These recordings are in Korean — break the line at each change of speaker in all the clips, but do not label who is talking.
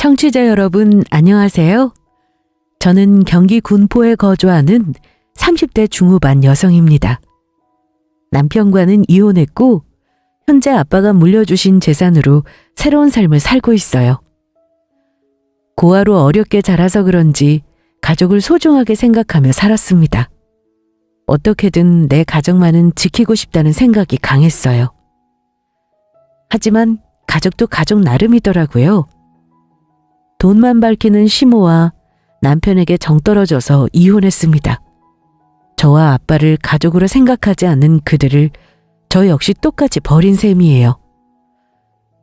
청취자 여러분, 안녕하세요. 저는 경기 군포에 거주하는 30대 중후반 여성입니다. 남편과는 이혼했고, 현재 아빠가 물려주신 재산으로 새로운 삶을 살고 있어요. 고아로 어렵게 자라서 그런지 가족을 소중하게 생각하며 살았습니다. 어떻게든 내 가족만은 지키고 싶다는 생각이 강했어요. 하지만 가족도 가족 나름이더라고요. 돈만 밝히는 시모와 남편에게 정 떨어져서 이혼했습니다. 저와 아빠를 가족으로 생각하지 않는 그들을 저 역시 똑같이 버린 셈이에요.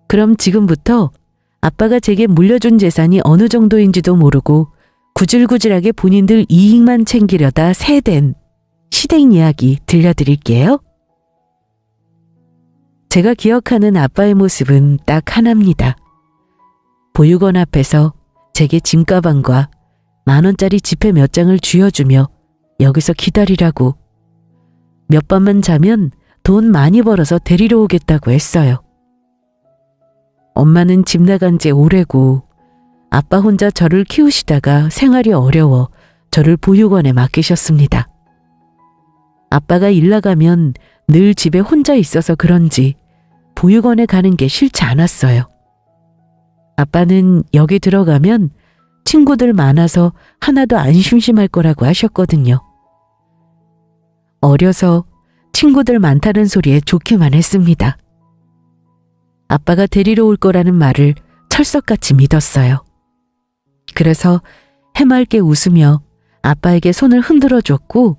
그럼 지금부터 아빠가 제게 물려준 재산이 어느 정도인지도 모르고 구질구질하게 본인들 이익만 챙기려다 새된 시댁 이야기 들려드릴게요. 제가 기억하는 아빠의 모습은 딱 하나입니다. 보육원 앞에서 제게 짐가방과 10,000원짜리 지폐 몇 장을 쥐어주며 여기서 기다리라고, 몇 밤만 자면 돈 많이 벌어서 데리러 오겠다고 했어요. 엄마는 집 나간 지 오래고 아빠 혼자 저를 키우시다가 생활이 어려워 저를 보육원에 맡기셨습니다. 아빠가 일 나가면 늘 집에 혼자 있어서 그런지 보육원에 가는 게 싫지 않았어요. 아빠는 여기 들어가면 친구들 많아서 하나도 안 심심할 거라고 하셨거든요. 어려서 친구들 많다는 소리에 좋기만 했습니다. 아빠가 데리러 올 거라는 말을 철석같이 믿었어요. 그래서 해맑게 웃으며 아빠에게 손을 흔들어 줬고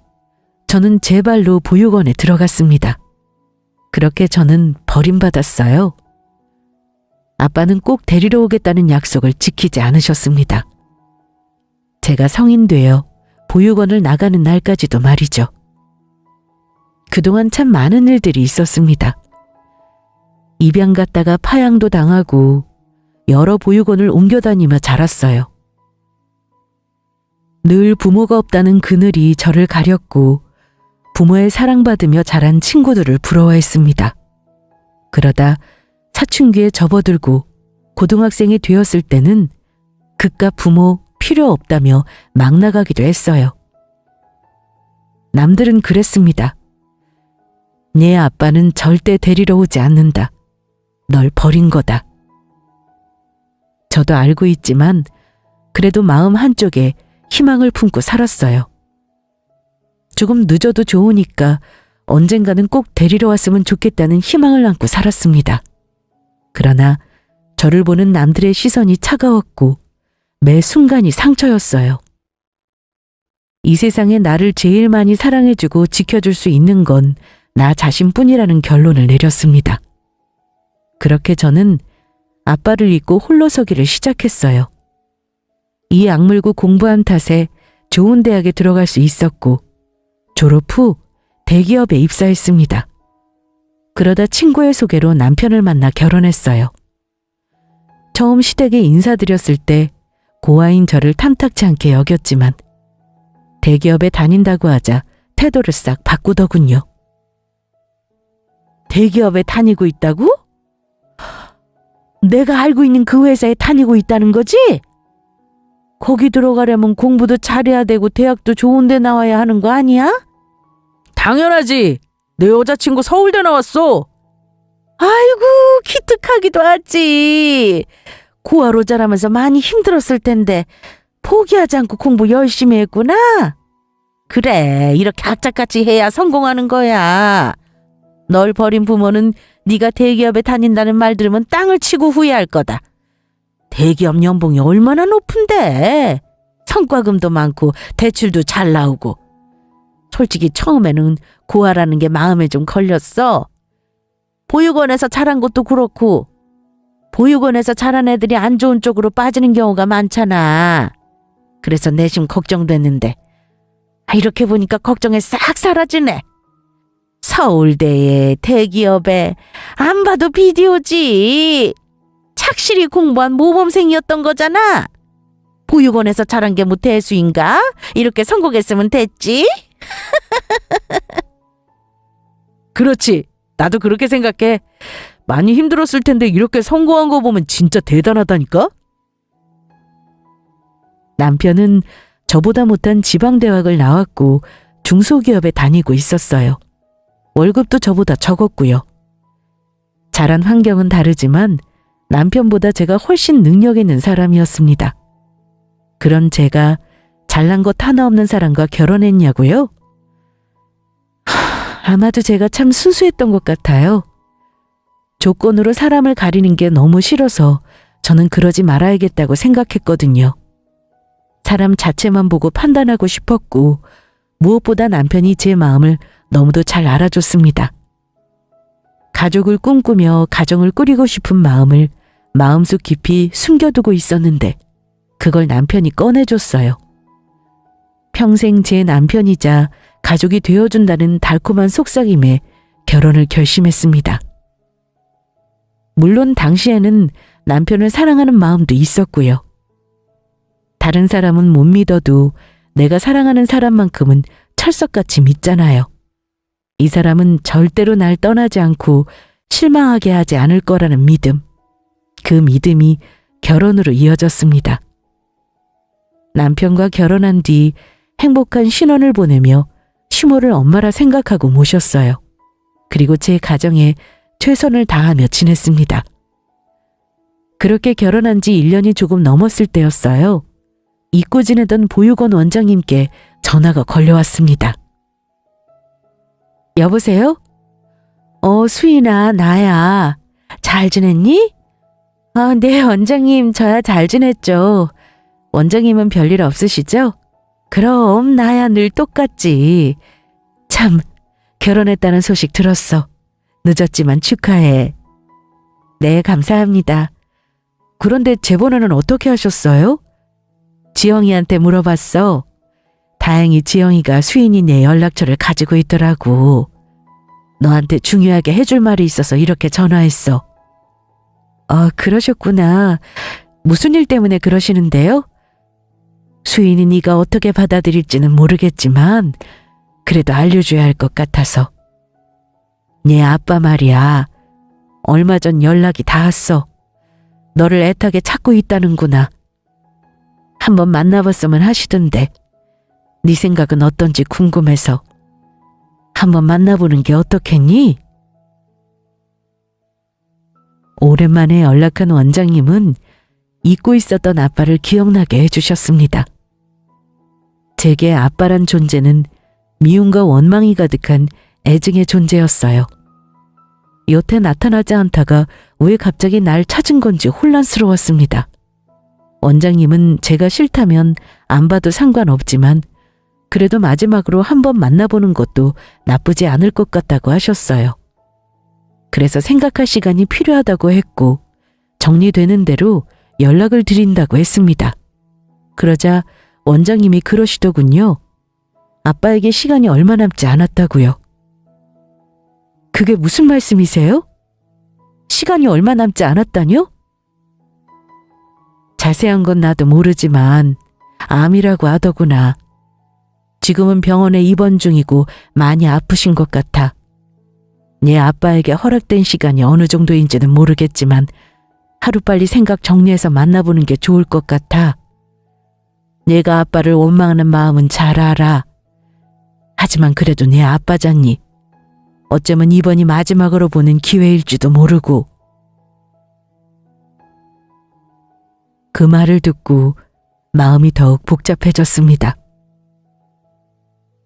저는 제 발로 보육원에 들어갔습니다. 그렇게 저는 버림받았어요. 아빠는 꼭 데리러 오겠다는 약속을 지키지 않으셨습니다. 제가 성인 되어 보육원을 나가는 날까지도 말이죠. 그동안 참 많은 일들이 있었습니다. 입양 갔다가 파양도 당하고 여러 보육원을 옮겨 다니며 자랐어요. 늘 부모가 없다는 그늘이 저를 가렸고 부모의 사랑받으며 자란 친구들을 부러워했습니다. 그러다 사춘기에 접어들고 고등학생이 되었을 때는 그깟 부모 필요 없다며 막 나가기도 했어요. 남들은 그랬습니다. 네 아빠는 절대 데리러 오지 않는다. 널 버린 거다. 저도 알고 있지만 그래도 마음 한쪽에 희망을 품고 살았어요. 조금 늦어도 좋으니까 언젠가는 꼭 데리러 왔으면 좋겠다는 희망을 안고 살았습니다. 그러나 저를 보는 남들의 시선이 차가웠고 매 순간이 상처였어요. 이 세상에 나를 제일 많이 사랑해주고 지켜줄 수 있는 건 나 자신뿐이라는 결론을 내렸습니다. 그렇게 저는 아빠를 잊고 홀로 서기를 시작했어요. 이 악물고 공부한 탓에 좋은 대학에 들어갈 수 있었고 졸업 후 대기업에 입사했습니다. 그러다 친구의 소개로 남편을 만나 결혼했어요. 처음 시댁에 인사드렸을 때 고아인 저를 탐탁치 않게 여겼지만 대기업에 다닌다고 하자 태도를 싹 바꾸더군요. 대기업에 다니고 있다고? 내가 알고 있는 그 회사에 다니고 있다는 거지? 거기 들어가려면 공부도 잘해야 되고 대학도 좋은 데 나와야 하는 거 아니야?
당연하지. 내 여자친구 서울대 나왔어.
아이고, 기특하기도 하지. 고아로 자라면서 많이 힘들었을 텐데 포기하지 않고 공부 열심히 했구나. 그래, 이렇게 악착같이 해야 성공하는 거야. 널 버린 부모는 네가 대기업에 다닌다는 말 들으면 땅을 치고 후회할 거다. 대기업 연봉이 얼마나 높은데. 성과금도 많고 대출도 잘 나오고. 솔직히 처음에는 고아라는 게 마음에 좀 걸렸어. 보육원에서 자란 것도 그렇고 보육원에서 자란 애들이 안 좋은 쪽으로 빠지는 경우가 많잖아. 그래서 내심 걱정됐는데 이렇게 보니까 걱정이 싹 사라지네. 서울대에 대기업에 안 봐도 비디오지. 착실히 공부한 모범생이었던 거잖아. 보육원에서 자란 게 뭐 대수인가? 이렇게 성공했으면 됐지.
그렇지. 나도 그렇게 생각해. 많이 힘들었을 텐데 이렇게 성공한 거 보면 진짜 대단하다니까?
남편은 저보다 못한 지방대학을 나왔고 중소기업에 다니고 있었어요. 월급도 저보다 적었고요. 자란 환경은 다르지만 남편보다 제가 훨씬 능력 있는 사람이었습니다. 그런 제가 잘난 것 하나 없는 사람과 결혼했냐고요? 아마도 제가 참 순수했던 것 같아요. 조건으로 사람을 가리는 게 너무 싫어서 저는 그러지 말아야겠다고 생각했거든요. 사람 자체만 보고 판단하고 싶었고 무엇보다 남편이 제 마음을 너무도 잘 알아줬습니다. 가족을 꿈꾸며 가정을 꾸리고 싶은 마음을 마음속 깊이 숨겨두고 있었는데 그걸 남편이 꺼내줬어요. 평생 제 남편이자 가족이 되어준다는 달콤한 속삭임에 결혼을 결심했습니다. 물론 당시에는 남편을 사랑하는 마음도 있었고요. 다른 사람은 못 믿어도 내가 사랑하는 사람만큼은 철석같이 믿잖아요. 이 사람은 절대로 날 떠나지 않고 실망하게 하지 않을 거라는 믿음. 그 믿음이 결혼으로 이어졌습니다. 남편과 결혼한 뒤 행복한 신혼을 보내며 시모를 엄마라 생각하고 모셨어요. 그리고 제 가정에 최선을 다하며 지냈습니다. 그렇게 결혼한 지 1년이 조금 넘었을 때였어요. 잊고 지내던 보육원 원장님께 전화가 걸려왔습니다. 여보세요? 수인아, 나야. 잘 지냈니? 네, 원장님, 저야 잘 지냈죠. 원장님은 별일 없으시죠? 그럼 나야 늘 똑같지. 참, 결혼했다는 소식 들었어. 늦었지만 축하해. 네, 감사합니다. 그런데 제 번호는 어떻게 하셨어요? 지영이한테 물어봤어. 다행히 지영이가 수인이 내 연락처를 가지고 있더라고. 너한테 중요하게 해줄 말이 있어서 이렇게 전화했어. 그러셨구나. 무슨 일 때문에 그러시는데요? 수인이 네가 어떻게 받아들일지는 모르겠지만 그래도 알려줘야 할 것 같아서. 네 아빠 말이야. 얼마 전 연락이 닿았어. 너를 애타게 찾고 있다는구나. 한번 만나봤으면 하시던데 네 생각은 어떤지 궁금해서. 한번 만나보는 게 어떻겠니? 오랜만에 연락한 원장님은 잊고 있었던 아빠를 기억나게 해주셨습니다. 제게 아빠란 존재는 미움과 원망이 가득한 애증의 존재였어요. 여태 나타나지 않다가 왜 갑자기 날 찾은 건지 혼란스러웠습니다. 원장님은 제가 싫다면 안 봐도 상관없지만 그래도 마지막으로 한번 만나보는 것도 나쁘지 않을 것 같다고 하셨어요. 그래서 생각할 시간이 필요하다고 했고 정리되는 대로 연락을 드린다고 했습니다. 그러자 원장님이 그러시더군요. 아빠에게 시간이 얼마 남지 않았다고요. 그게 무슨 말씀이세요? 시간이 얼마 남지 않았다뇨? 자세한 건 나도 모르지만 암이라고 하더구나. 지금은 병원에 입원 중이고 많이 아프신 것 같아. 네 아빠에게 허락된 시간이 어느 정도인지는 모르겠지만 하루빨리 생각 정리해서 만나보는 게 좋을 것 같아. 내가 아빠를 원망하는 마음은 잘 알아. 하지만 그래도 내 아빠잖니. 어쩌면 이번이 마지막으로 보는 기회일지도 모르고. 그 말을 듣고 마음이 더욱 복잡해졌습니다.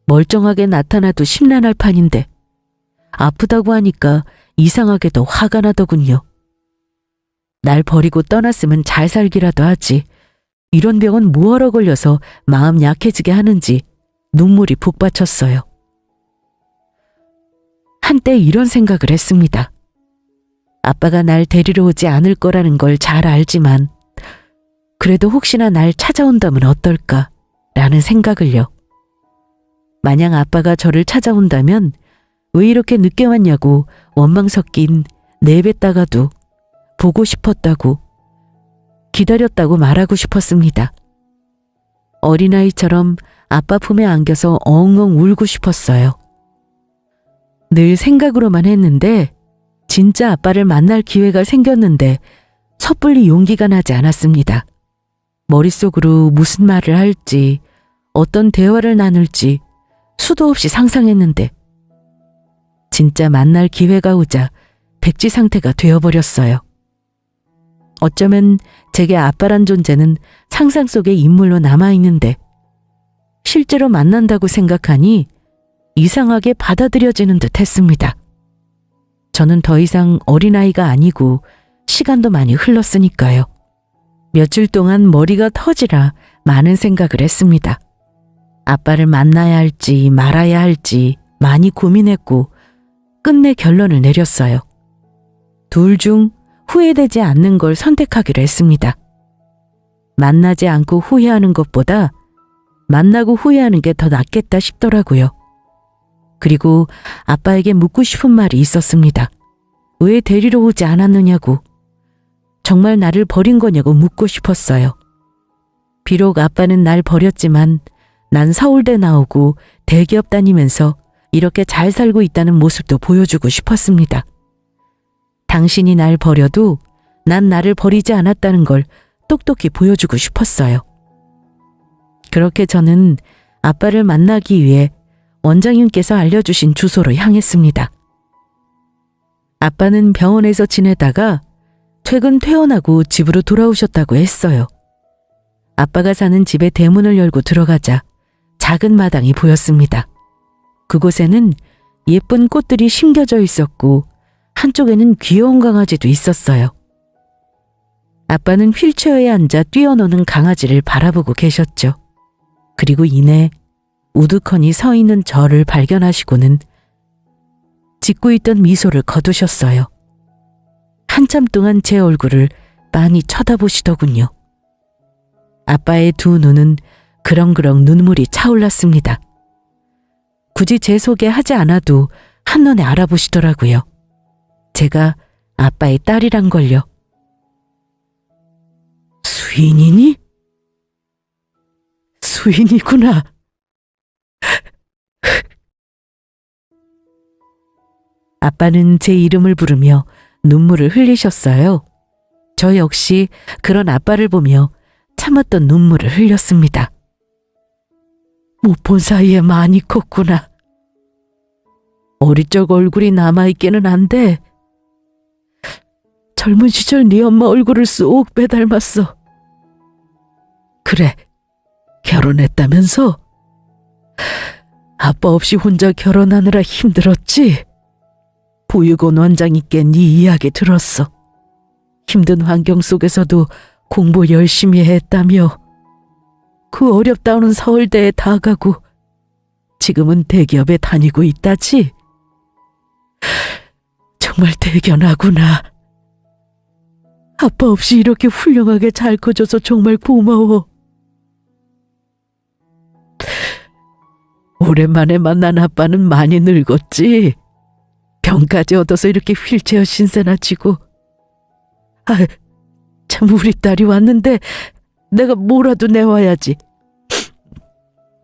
멀쩡하게 나타나도 심란할 판인데 아프다고 하니까 이상하게도 화가 나더군요. 날 버리고 떠났으면 잘 살기라도 하지. 이런 병은 뭐하러 걸려서 마음 약해지게 하는지 눈물이 북받쳤어요. 한때 이런 생각을 했습니다. 아빠가 날 데리러 오지 않을 거라는 걸 잘 알지만 그래도 혹시나 날 찾아온다면 어떨까 라는 생각을요. 만약 아빠가 저를 찾아온다면 왜 이렇게 늦게 왔냐고 원망 섞인 내뱉다가도 보고 싶었다고 기다렸다고 말하고 싶었습니다. 어린아이처럼 아빠 품에 안겨서 엉엉 울고 싶었어요. 늘 생각으로만 했는데 진짜 아빠를 만날 기회가 생겼는데 섣불리 용기가 나지 않았습니다. 머릿속으로 무슨 말을 할지, 어떤 대화를 나눌지 수도 없이 상상했는데 진짜 만날 기회가 오자 백지 상태가 되어버렸어요. 어쩌면 제게 아빠란 존재는 상상 속의 인물로 남아있는데 실제로 만난다고 생각하니 이상하게 받아들여지는 듯 했습니다. 저는 더 이상 어린아이가 아니고 시간도 많이 흘렀으니까요. 며칠 동안 머리가 터지라 많은 생각을 했습니다. 아빠를 만나야 할지 말아야 할지 많이 고민했고 끝내 결론을 내렸어요. 둘 중 후회되지 않는 걸 선택하기로 했습니다. 만나지 않고 후회하는 것보다 만나고 후회하는 게 더 낫겠다 싶더라고요. 그리고 아빠에게 묻고 싶은 말이 있었습니다. 왜 데리러 오지 않았느냐고. 정말 나를 버린 거냐고 묻고 싶었어요. 비록 아빠는 날 버렸지만 난 서울대 나오고 대기업 다니면서 이렇게 잘 살고 있다는 모습도 보여주고 싶었습니다. 당신이 날 버려도 난 나를 버리지 않았다는 걸 똑똑히 보여주고 싶었어요. 그렇게 저는 아빠를 만나기 위해 원장님께서 알려주신 주소로 향했습니다. 아빠는 병원에서 지내다가 퇴원하고 집으로 돌아오셨다고 했어요. 아빠가 사는 집의 대문을 열고 들어가자 작은 마당이 보였습니다. 그곳에는 예쁜 꽃들이 심겨져 있었고 한쪽에는 귀여운 강아지도 있었어요. 아빠는 휠체어에 앉아 뛰어노는 강아지를 바라보고 계셨죠. 그리고 이내 우두커니 서 있는 저를 발견하시고는 짓고 있던 미소를 거두셨어요. 한참 동안 제 얼굴을 빤히 쳐다보시더군요. 아빠의 두 눈은 그렁그렁 눈물이 차올랐습니다. 굳이 제 소개하지 않아도 한눈에 알아보시더라고요. 제가 아빠의 딸이란 걸요. 수인이니? 수인이구나. 아빠는 제 이름을 부르며 눈물을 흘리셨어요. 저 역시 그런 아빠를 보며 참았던 눈물을 흘렸습니다. 못 본 사이에 많이 컸구나. 어릴 적 얼굴이 남아있기는 한데 젊은 시절 네 엄마 얼굴을 쏙 빼닮았어. 그래, 결혼했다면서? 아빠 없이 혼자 결혼하느라 힘들었지? 보육원 원장님께 네 이야기 들었어. 힘든 환경 속에서도 공부 열심히 했다며. 그 어렵다는 서울대에 다 가고 지금은 대기업에 다니고 있다지? 정말 대견하구나. 아빠 없이 이렇게 훌륭하게 잘 커져서 정말 고마워. 오랜만에 만난 아빠는 많이 늙었지? 병까지 얻어서 이렇게 휠체어 신세나 지고. 참 우리 딸이 왔는데 내가 뭐라도 내와야지.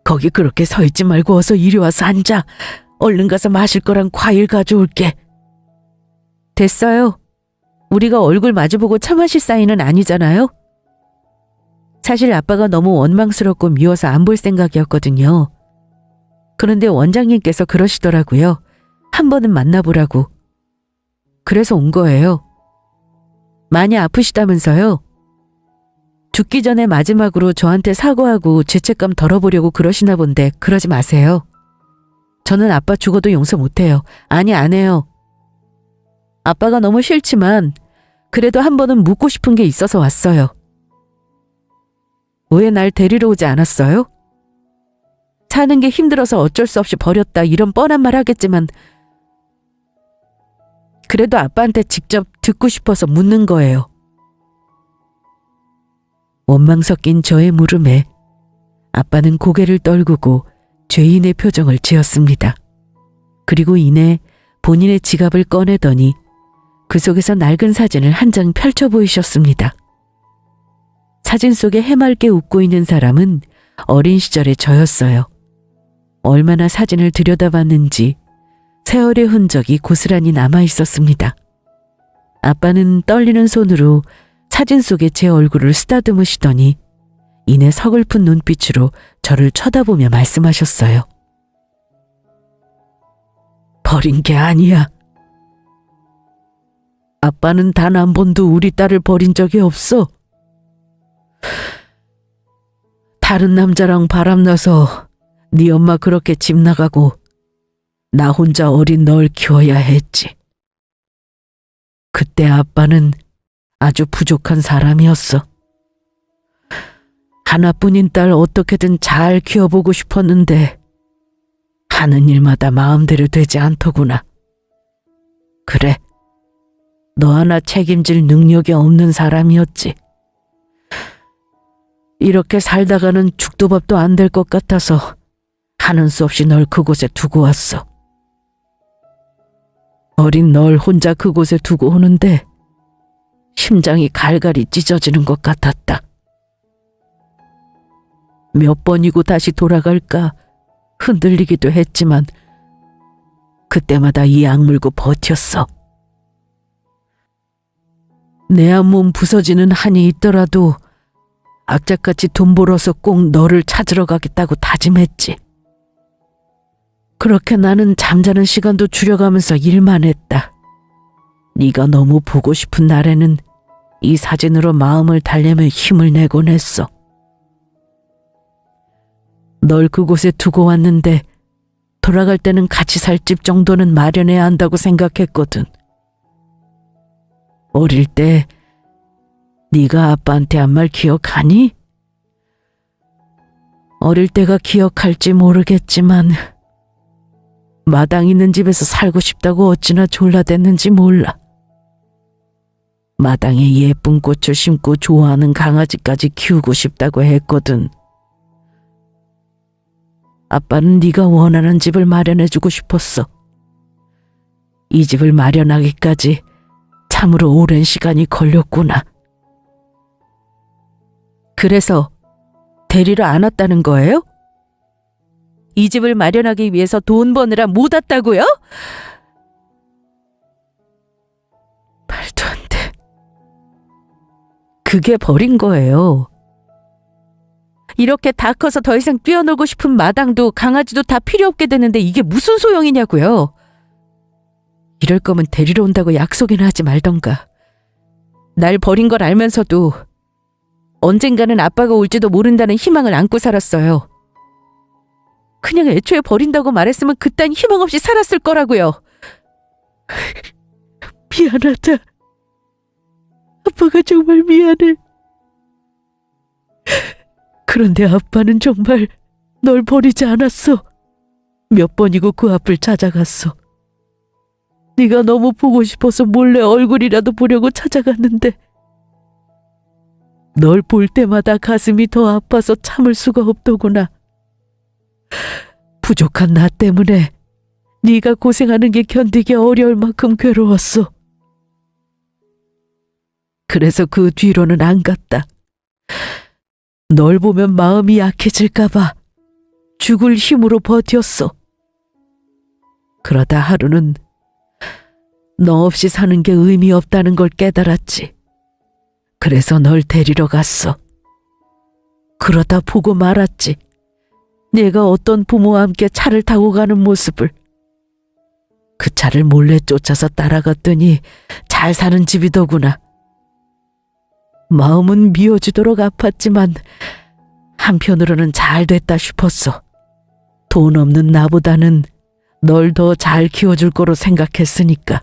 거기 그렇게 서 있지 말고 어서 이리 와서 앉아. 얼른 가서 마실 거랑 과일 가져올게. 됐어요. 우리가 얼굴 마주보고 차 마실 사이는 아니잖아요. 사실 아빠가 너무 원망스럽고 미워서 안 볼 생각이었거든요. 그런데 원장님께서 그러시더라고요. 한 번은 만나보라고. 그래서 온 거예요. 많이 아프시다면서요? 죽기 전에 마지막으로 저한테 사과하고 죄책감 덜어보려고 그러시나 본데 그러지 마세요. 저는 아빠 죽어도 용서 못해요. 아니, 안 해요. 아빠가 너무 싫지만 그래도 한 번은 묻고 싶은 게 있어서 왔어요. 왜 날 데리러 오지 않았어요? 사는 게 힘들어서 어쩔 수 없이 버렸다 이런 뻔한 말 하겠지만 그래도 아빠한테 직접 듣고 싶어서 묻는 거예요. 원망 섞인 저의 물음에 아빠는 고개를 떨구고 죄인의 표정을 지었습니다. 그리고 이내 본인의 지갑을 꺼내더니 그 속에서 낡은 사진을 한 장 펼쳐 보이셨습니다. 사진 속에 해맑게 웃고 있는 사람은 어린 시절의 저였어요. 얼마나 사진을 들여다봤는지 세월의 흔적이 고스란히 남아 있었습니다. 아빠는 떨리는 손으로 사진 속에 제 얼굴을 쓰다듬으시더니 이내 서글픈 눈빛으로 저를 쳐다보며 말씀하셨어요. 버린 게 아니야. 아빠는 단 한 번도 우리 딸을 버린 적이 없어. 다른 남자랑 바람나서 네 엄마 그렇게 집 나가고 나 혼자 어린 널 키워야 했지. 그때 아빠는 아주 부족한 사람이었어. 하나뿐인 딸 어떻게든 잘 키워보고 싶었는데 하는 일마다 마음대로 되지 않더구나. 그래, 너 하나 책임질 능력이 없는 사람이었지. 이렇게 살다가는 죽도 밥도 안 될 것 같아서 하는 수 없이 널 그곳에 두고 왔어. 어린 널 혼자 그곳에 두고 오는데 심장이 갈갈이 찢어지는 것 같았다. 몇 번이고 다시 돌아갈까 흔들리기도 했지만 그때마다 이 악물고 버텼어. 내 한 몸 부서지는 한이 있더라도 악착같이 돈 벌어서 꼭 너를 찾으러 가겠다고 다짐했지. 그렇게 나는 잠자는 시간도 줄여가면서 일만 했다. 네가 너무 보고 싶은 날에는 이 사진으로 마음을 달래며 힘을 내곤 했어. 널 그곳에 두고 왔는데 돌아갈 때는 같이 살 집 정도는 마련해야 한다고 생각했거든. 어릴 때 네가 아빠한테 한 말 기억하니? 어릴 때가 기억할지 모르겠지만 마당 있는 집에서 살고 싶다고 어찌나 졸라댔는지 몰라. 마당에 예쁜 꽃을 심고 좋아하는 강아지까지 키우고 싶다고 했거든. 아빠는 네가 원하는 집을 마련해주고 싶었어. 이 집을 마련하기까지 참으로 오랜 시간이 걸렸구나. 그래서 데리러 안 왔다는 거예요? 이 집을 마련하기 위해서 돈 버느라 못 왔다고요? 말도 안 돼. 그게 버린 거예요. 이렇게 다 커서 더 이상 뛰어놀고 싶은 마당도 강아지도 다 필요 없게 되는데 이게 무슨 소용이냐고요. 이럴 거면 데리러 온다고 약속이나 하지 말던가. 날 버린 걸 알면서도 언젠가는 아빠가 올지도 모른다는 희망을 안고 살았어요. 그냥 애초에 버린다고 말했으면 그딴 희망 없이 살았을 거라고요. 미안하다. 아빠가 정말 미안해. 그런데 아빠는 정말 널 버리지 않았어. 몇 번이고 그 앞을 찾아갔어. 네가 너무 보고 싶어서 몰래 얼굴이라도 보려고 찾아갔는데 널 볼 때마다 가슴이 더 아파서 참을 수가 없더구나. 부족한 나 때문에 네가 고생하는 게 견디기 어려울 만큼 괴로웠어. 그래서 그 뒤로는 안 갔다. 널 보면 마음이 약해질까 봐 죽을 힘으로 버텼어. 그러다 하루는 너 없이 사는 게 의미 없다는 걸 깨달았지. 그래서 널 데리러 갔어. 그러다 보고 말았지. 내가 어떤 부모와 함께 차를 타고 가는 모습을. 그 차를 몰래 쫓아서 따라갔더니 잘 사는 집이더구나. 마음은 미어지도록 아팠지만 한편으로는 잘 됐다 싶었어. 돈 없는 나보다는 널 더 잘 키워줄 거로 생각했으니까.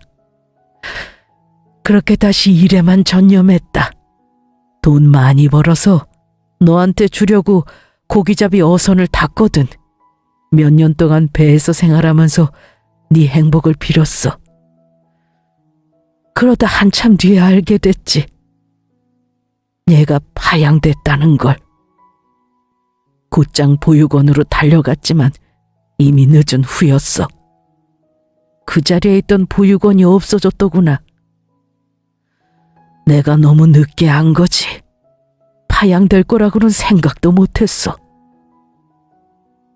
그렇게 다시 일에만 전념했다. 돈 많이 벌어서 너한테 주려고 고기잡이 어선을 탔거든. 몇 년 동안 배에서 생활하면서 네 행복을 빌었어. 그러다 한참 뒤에 알게 됐지. 얘가 파양됐다는 걸. 곧장 보육원으로 달려갔지만 이미 늦은 후였어. 그 자리에 있던 보육원이 없어졌더구나. 내가 너무 늦게 안 거지. 파양될 거라고는 생각도 못했어.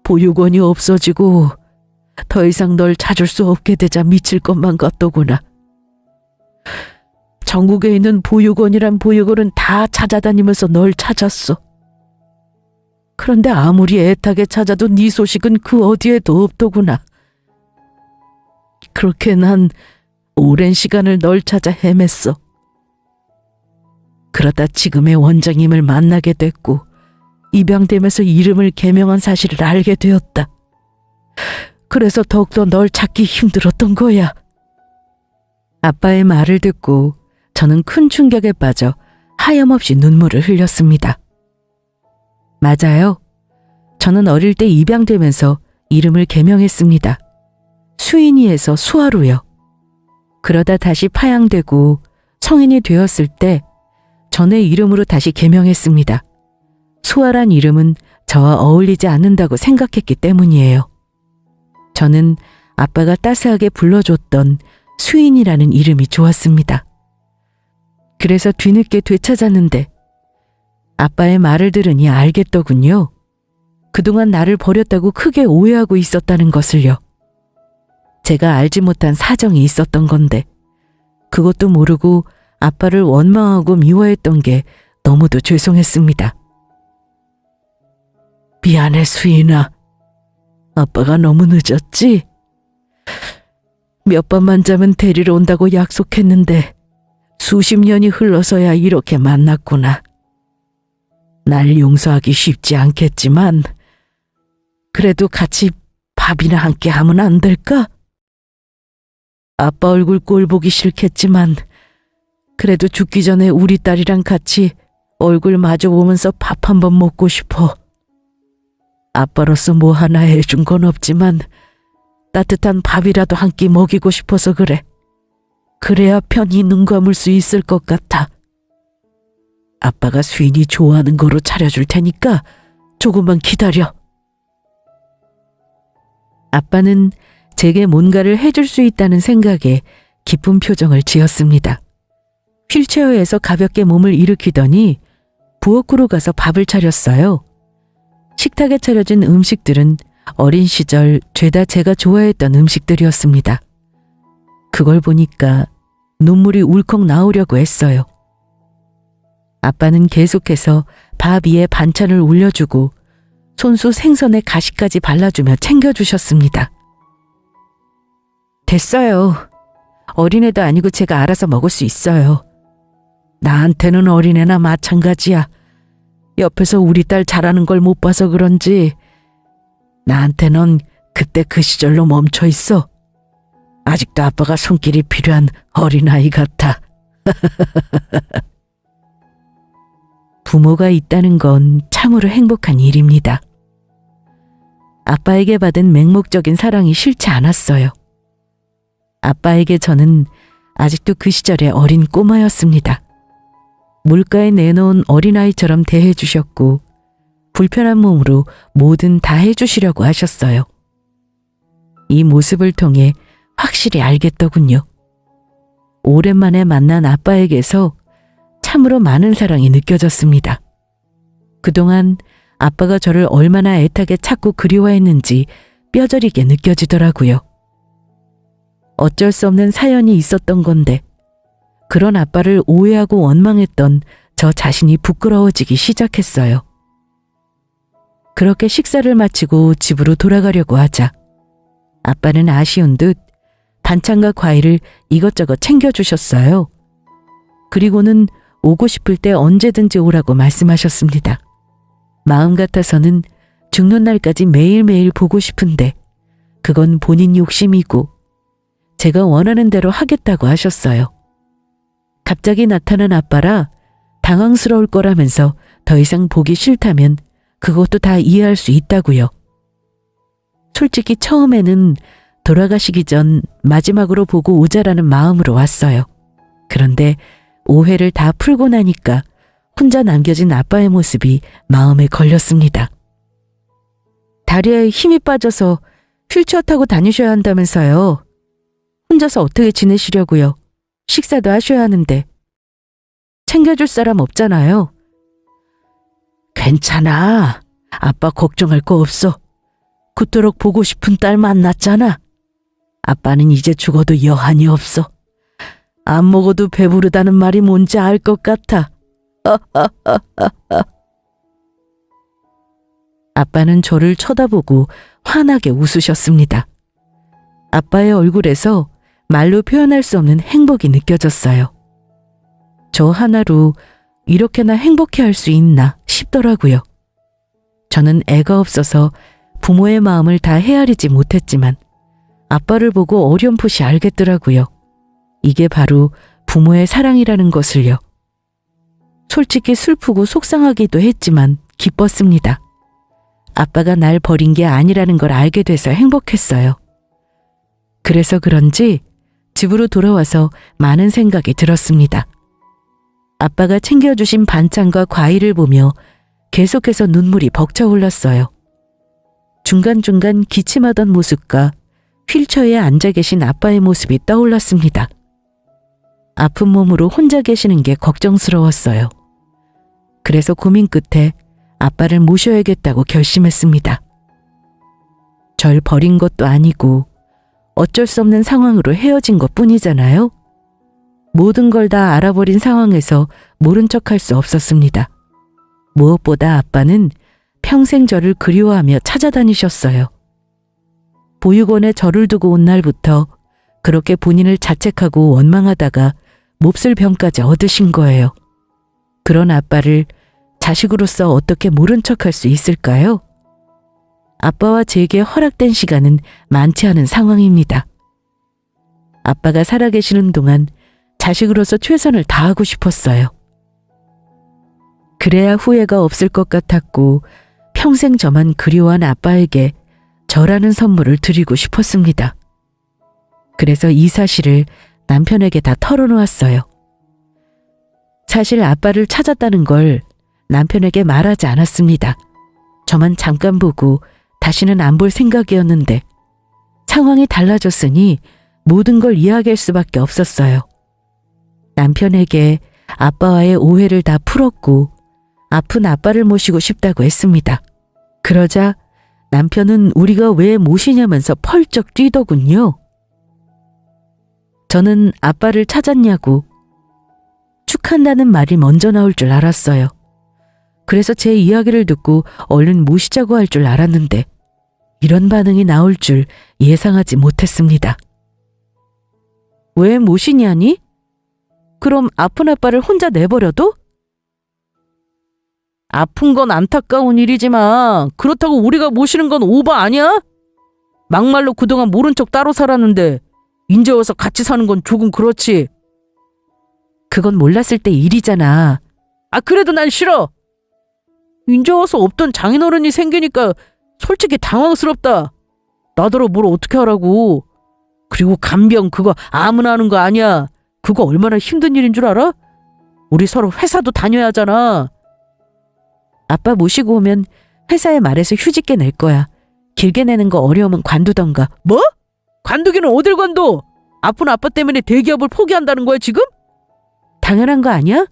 보육원이 없어지고 더 이상 널 찾을 수 없게 되자 미칠 것만 같더구나. 전국에 있는 보육원이란 보육원은 다 찾아다니면서 널 찾았어.
그런데 아무리 애타게 찾아도 네 소식은 그 어디에도 없더구나. 그렇게 난 오랜 시간을 널 찾아 헤맸어. 그러다 지금의 원장님을 만나게 됐고 입양되면서 이름을 개명한 사실을 알게 되었다. 그래서 더욱더 널 찾기 힘들었던 거야. 아빠의 말을 듣고 저는 큰 충격에 빠져 하염없이 눈물을 흘렸습니다. 맞아요. 저는 어릴 때 입양되면서 이름을 개명했습니다. 수인이에서 수아로요. 그러다 다시 파양되고 성인이 되었을 때 전의 이름으로 다시 개명했습니다. 수아란 이름은 저와 어울리지 않는다고 생각했기 때문이에요. 저는 아빠가 따스하게 불러줬던 수인이라는 이름이 좋았습니다. 그래서 뒤늦게 되찾았는데 아빠의 말을 들으니 알겠더군요. 그동안 나를 버렸다고 크게 오해하고 있었다는 것을요. 제가 알지 못한 사정이 있었던 건데 그것도 모르고 아빠를 원망하고 미워했던 게 너무도 죄송했습니다. 미안해, 수인아. 아빠가 너무 늦었지? 몇 번만 자면 데리러 온다고 약속했는데 수십 년이 흘러서야 이렇게 만났구나. 날 용서하기 쉽지 않겠지만 그래도 같이 밥이나 함께 하면 안 될까? 아빠 얼굴 꼴 보기 싫겠지만 그래도 죽기 전에 우리 딸이랑 같이 얼굴 마주보면서 밥 한 번 먹고 싶어. 아빠로서 뭐 하나 해준 건 없지만 따뜻한 밥이라도 한 끼 먹이고 싶어서 그래. 그래야 편히 눈 감을 수 있을 것 같아. 아빠가 수인이 좋아하는 거로 차려줄 테니까 조금만 기다려. 아빠는 제게 뭔가를 해줄 수 있다는 생각에 기쁜 표정을 지었습니다. 휠체어에서 가볍게 몸을 일으키더니 부엌으로 가서 밥을 차렸어요. 식탁에 차려진 음식들은 어린 시절 죄다 제가 좋아했던 음식들이었습니다. 그걸 보니까 눈물이 울컥 나오려고 했어요. 아빠는 계속해서 밥 위에 반찬을 올려주고 손수 생선에 가시까지 발라주며 챙겨주셨습니다. 됐어요. 어린애도 아니고 제가 알아서 먹을 수 있어요. 나한테는 어린애나 마찬가지야. 옆에서 우리 딸 잘하는 걸 못 봐서 그런지 나한테는 그때 그 시절로 멈춰 있어. 아직도 아빠가 손길이 필요한 어린아이 같아. 부모가 있다는 건 참으로 행복한 일입니다. 아빠에게 받은 맹목적인 사랑이 싫지 않았어요. 아빠에게 저는 아직도 그 시절의 어린 꼬마였습니다. 물가에 내놓은 어린아이처럼 대해주셨고 불편한 몸으로 뭐든 다 해주시려고 하셨어요. 이 모습을 통해 확실히 알겠더군요. 오랜만에 만난 아빠에게서 참으로 많은 사랑이 느껴졌습니다. 그동안 아빠가 저를 얼마나 애타게 찾고 그리워했는지 뼈저리게 느껴지더라고요. 어쩔 수 없는 사연이 있었던 건데 그런 아빠를 오해하고 원망했던 저 자신이 부끄러워지기 시작했어요. 그렇게 식사를 마치고 집으로 돌아가려고 하자 아빠는 아쉬운 듯 반찬과 과일을 이것저것 챙겨주셨어요. 그리고는 오고 싶을 때 언제든지 오라고 말씀하셨습니다. 마음 같아서는 죽는 날까지 매일매일 보고 싶은데 그건 본인 욕심이고 제가 원하는 대로 하겠다고 하셨어요. 갑자기 나타난 아빠라 당황스러울 거라면서 더 이상 보기 싫다면 그것도 다 이해할 수 있다고요. 솔직히 처음에는 돌아가시기 전 마지막으로 보고 오자라는 마음으로 왔어요. 그런데 오해를 다 풀고 나니까 혼자 남겨진 아빠의 모습이 마음에 걸렸습니다. 다리에 힘이 빠져서 휠체어 타고 다니셔야 한다면서요. 혼자서 어떻게 지내시려고요. 식사도 하셔야 하는데. 챙겨줄 사람 없잖아요. 괜찮아. 아빠 걱정할 거 없어. 그토록 보고 싶은 딸 만났잖아. 아빠는 이제 죽어도 여한이 없어. 안 먹어도 배부르다는 말이 뭔지 알 것 같아.
아빠는 저를 쳐다보고 환하게 웃으셨습니다. 아빠의 얼굴에서 말로 표현할 수 없는 행복이 느껴졌어요. 저 하나로 이렇게나 행복해할 수 있나 싶더라고요. 저는 애가 없어서 부모의 마음을 다 헤아리지 못했지만 아빠를 보고 어렴풋이 알겠더라고요. 이게 바로 부모의 사랑이라는 것을요. 솔직히 슬프고 속상하기도 했지만 기뻤습니다. 아빠가 날 버린 게 아니라는 걸 알게 돼서 행복했어요. 그래서 그런지 집으로 돌아와서 많은 생각이 들었습니다. 아빠가 챙겨주신 반찬과 과일을 보며 계속해서 눈물이 벅차올랐어요. 중간중간 기침하던 모습과 휠체어에 앉아 계신 아빠의 모습이 떠올랐습니다. 아픈 몸으로 혼자 계시는 게 걱정스러웠어요. 그래서 고민 끝에 아빠를 모셔야겠다고 결심했습니다. 절 버린 것도 아니고 어쩔 수 없는 상황으로 헤어진 것 뿐이잖아요. 모든 걸 다 알아버린 상황에서 모른 척할 수 없었습니다. 무엇보다 아빠는 평생 저를 그리워하며 찾아다니셨어요. 보육원에 저를 두고 온 날부터 그렇게 본인을 자책하고 원망하다가 몹쓸 병까지 얻으신 거예요. 그런 아빠를 자식으로서 어떻게 모른 척할 수 있을까요? 아빠와 제게 허락된 시간은 많지 않은 상황입니다. 아빠가 살아계시는 동안 자식으로서 최선을 다하고 싶었어요. 그래야 후회가 없을 것 같았고 평생 저만 그리워한 아빠에게 저라는 선물을 드리고 싶었습니다. 그래서 이 사실을 남편에게 다 털어놓았어요. 사실 아빠를 찾았다는 걸 남편에게 말하지 않았습니다. 저만 잠깐 보고 다시는 안 볼 생각이었는데 상황이 달라졌으니 모든 걸 이야기할 수밖에 없었어요. 남편에게 아빠와의 오해를 다 풀었고 아픈 아빠를 모시고 싶다고 했습니다. 그러자 남편은 우리가 왜 모시냐면서 펄쩍 뛰더군요. 저는 아빠를 찾았냐고 축한다는 말이 먼저 나올 줄 알았어요. 그래서 제 이야기를 듣고 얼른 모시자고 할 줄 알았는데 이런 반응이 나올 줄 예상하지 못했습니다. 왜 모시냐니? 그럼 아픈 아빠를 혼자 내버려둬? 아픈 건 안타까운 일이지만 그렇다고 우리가 모시는 건 오바 아니야? 막말로 그동안 모른 척 따로 살았는데 인제 와서 같이 사는 건 조금 그렇지. 그건 몰랐을 때 일이잖아. 아 그래도 난 싫어. 인제 와서 없던 장인어른이 생기니까 솔직히 당황스럽다. 나더러 뭘 어떻게 하라고. 그리고 간병 그거 아무나 하는 거 아니야. 그거 얼마나 힘든 일인 줄 알아? 우리 서로 회사도 다녀야 하잖아. 아빠 모시고 오면 회사에 말해서 휴직계 낼 거야. 길게 내는 거 어려우면 관두던가. 뭐? 관두기는 어딜 관둬? 아픈 아빠 때문에 대기업을 포기한다는 거야 지금? 당연한 거 아니야?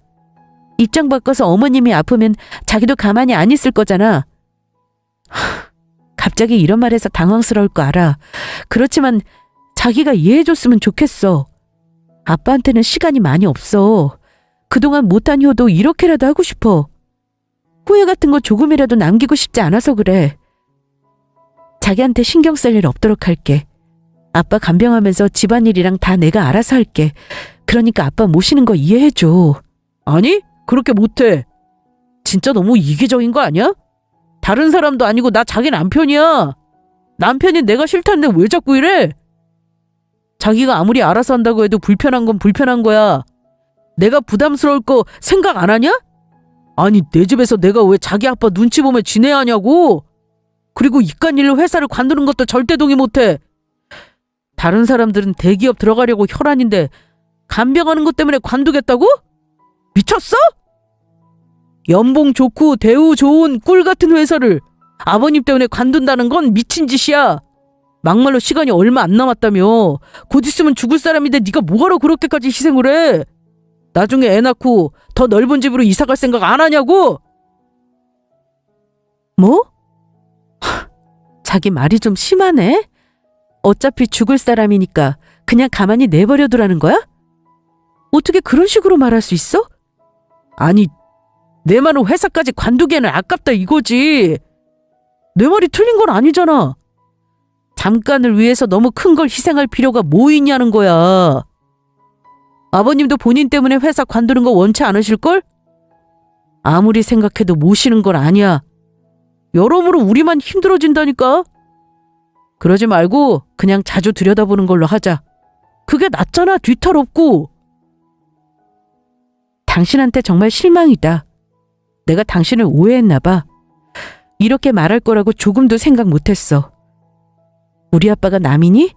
입장 바꿔서 어머님이 아프면 자기도 가만히 안 있을 거잖아. 갑자기 이런 말해서 당황스러울 거 알아. 그렇지만 자기가 이해해줬으면 좋겠어. 아빠한테는 시간이 많이 없어. 그동안 못한 효도 이렇게라도 하고 싶어. 후회 같은 거 조금이라도 남기고 싶지 않아서 그래. 자기한테 신경 쓸 일 없도록 할게. 아빠 간병하면서 집안일이랑 다 내가 알아서 할게. 그러니까 아빠 모시는 거 이해해줘. 아니? 그렇게 못해. 진짜 너무 이기적인 거 아니야? 다른 사람도 아니고 나 자기 남편이야. 남편이 내가 싫다는데 왜 자꾸 이래? 자기가 아무리 알아서 한다고 해도 불편한 건 불편한 거야. 내가 부담스러울 거 생각 안 하냐? 아니 내 집에서 내가 왜 자기 아빠 눈치 보며 지내야 하냐고. 그리고 이깟 일로 회사를 관두는 것도 절대 동의 못해. 다른 사람들은 대기업 들어가려고 혈안인데 간병하는 것 때문에 관두겠다고? 미쳤어? 연봉 좋고 대우 좋은 꿀 같은 회사를 아버님 때문에 관둔다는 건 미친 짓이야. 막말로 시간이 얼마 안 남았다며. 곧 있으면 죽을 사람인데 네가 뭐하러 그렇게까지 희생을 해? 나중에 애 낳고 더 넓은 집으로 이사 갈 생각 안 하냐고? 뭐? 자기 말이 좀 심하네? 어차피 죽을 사람이니까 그냥 가만히 내버려두라는 거야? 어떻게 그런 식으로 말할 수 있어? 아니 내 말은 회사까지 관두기에는 아깝다 이거지. 내 말이 틀린 건 아니잖아. 잠깐을 위해서 너무 큰 걸 희생할 필요가 뭐 있냐는 거야. 아버님도 본인 때문에 회사 관두는 거 원치 않으실걸? 아무리 생각해도 모시는 건 아니야. 여러모로 우리만 힘들어진다니까. 그러지 말고 그냥 자주 들여다보는 걸로 하자. 그게 낫잖아, 뒤탈 없고. 당신한테 정말 실망이다. 내가 당신을 오해했나 봐. 이렇게 말할 거라고 조금도 생각 못했어. 우리 아빠가 남이니?